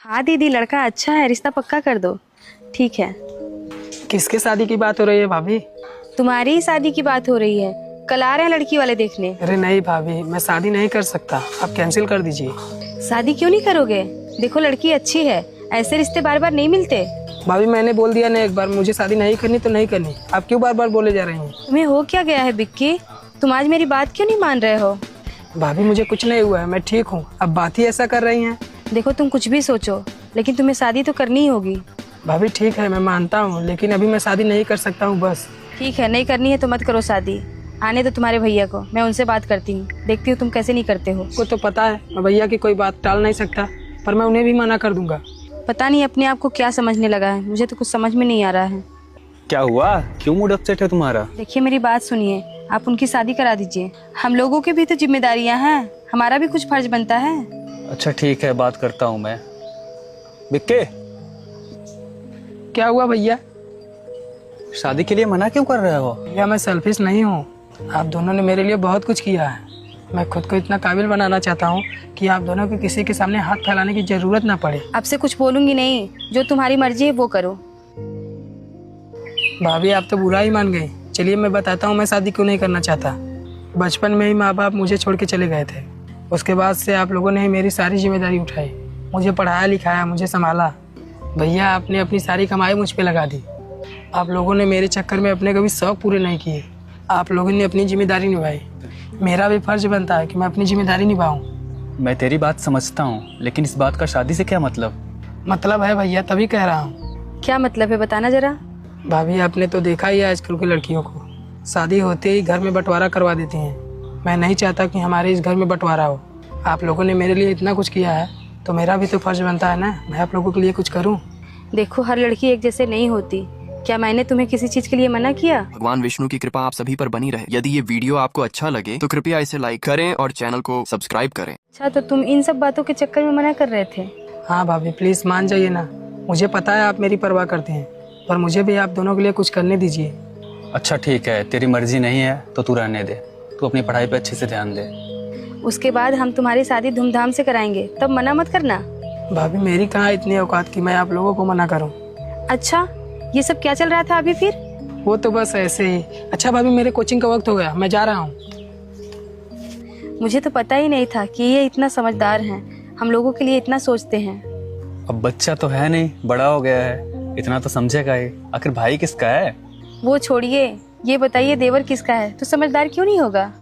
हाँ दीदी, लड़का अच्छा है, रिश्ता पक्का कर दो। ठीक है। किसके शादी की बात हो रही है भाभी? तुम्हारी ही शादी की बात हो रही है। कल आ रहे हैं लड़की वाले देखने। अरे नहीं भाभी, मैं शादी नहीं कर सकता, आप कैंसिल कर दीजिए। शादी क्यों नहीं करोगे? देखो लड़की अच्छी है, ऐसे रिश्ते बार बार नहीं मिलते। भाभी मैंने बोल दिया ना एक बार, मुझे शादी नहीं करनी तो नहीं करनी। आप क्यों बार बार बोले जा रही हैं? तुम्हें हो क्या गया है बिक्की? तुम आज मेरी बात क्यों नहीं मान रहे हो? भाभी मुझे कुछ नहीं हुआ है, मैं ठीक हूँ। अब बात ही ऐसा कर रही हैं। देखो तुम कुछ भी सोचो, लेकिन तुम्हें शादी तो करनी ही होगी। भाभी ठीक है, मैं मानता हूँ, लेकिन अभी मैं शादी नहीं कर सकता हूँ बस। ठीक है, नहीं करनी है तो मत करो शादी। आने दो तुम्हारे भैया को, मैं उनसे बात करती हूँ, देखती हूँ तुम कैसे नहीं करते हो। को तो पता है मैं भैया की कोई बात टाल नहीं सकता, पर मैं उन्हें भी मना कर दूंगा। पता नहीं अपने आप को क्या समझने लगा है, मुझे तो कुछ समझ में नहीं आ रहा है। क्या हुआ? क्यों मूड अपसेट है तुम्हारा? देखिए मेरी बात सुनिए, आप उनकी शादी करा दीजिए। हम लोगों की भी तो जिम्मेदारियां हैं, हमारा भी कुछ फर्ज बनता है। अच्छा ठीक है, बात करता हूँ मैं। बिक्के, क्या हुआ भैया? शादी के लिए मना क्यों कर रहे हो? भैया मैं सेल्फिश नहीं हूँ, आप दोनों ने मेरे लिए बहुत कुछ किया है। मैं खुद को इतना काबिल बनाना चाहता हूँ कि आप दोनों को किसी के सामने हाथ फैलाने की जरूरत ना पड़े। आपसे कुछ बोलूंगी नहीं, जो तुम्हारी मर्जी है वो करो। भाभी आप तो बुरा ही मान गई। चलिए मैं बताता हूँ मैं शादी क्यों नहीं करना चाहता। बचपन में ही माँ बाप मुझे छोड़ के चले गए थे। उसके बाद से आप लोगों ने ही मेरी सारी जिम्मेदारी उठाई, मुझे पढ़ाया लिखाया, मुझे संभाला। भैया आपने अपनी सारी कमाई मुझ पे लगा दी। आप लोगों ने मेरे चक्कर में अपने कभी शौक पूरे नहीं किए। आप लोगों ने अपनी जिम्मेदारी निभाई। मेरा भी फर्ज बनता है कि मैं अपनी जिम्मेदारी निभाऊँ। मैं तेरी बात समझता हूँ, लेकिन इस बात का शादी से क्या मतलब? मतलब है भैया, तभी कह रहा हूँ। क्या मतलब है, बताना जरा। भाभी आपने तो देखा ही है आजकल की लड़कियों को, शादी होते ही घर में बंटवारा करवा देती हैं। मैं नहीं चाहता कि हमारे इस घर में बंटवारा हो। आप लोगों ने मेरे लिए इतना कुछ किया है तो मेरा भी तो फर्ज बनता है ना, मैं आप लोगों के लिए कुछ करूं। देखो हर लड़की एक जैसे नहीं होती। क्या मैंने तुम्हें किसी चीज के लिए मना किया? भगवान विष्णु की कृपा आप सभी पर बनी रहे। यदि ये वीडियो आपको अच्छा लगे तो कृपया इसे लाइक करें और चैनल को सब्सक्राइब करें। अच्छा, तो तुम इन सब बातों के चक्कर में मना कर रहे थे? हाँ भाभी प्लीज मान जाइए ना। मुझे पता है आप मेरी परवाह करते हैं, पर मुझे भी आप दोनों के लिए कुछ करने दीजिए। अच्छा ठीक है, तेरी मर्जी नहीं है तो तू रहने दे। तू अपनी पढ़ाई पे अच्छे से ध्यान दे। उसके बाद हम तुम्हारी शादी धूमधाम से कराएंगे, तब मना मत करना। भाभी मेरी कहाँ इतनी औकात कि मैं आप लोगों को मना करूं। अच्छा, ये सब क्या चल रहा था अभी फिर? वो तो बस ऐसे ही। अच्छा भाभी मेरे कोचिंग का वक्त हो गया, मैं जा रहा हूँ। मुझे तो पता ही नहीं था कि ये इतना समझदार हैं, हम लोगों के लिए इतना सोचते हैं। अब बच्चा तो है नहीं, बड़ा हो गया है, इतना तो समझेगा ही। आखिर भाई किसका है? वो छोड़िए, ये बताइए देवर किसका है, तो समझदार क्यों नहीं होगा?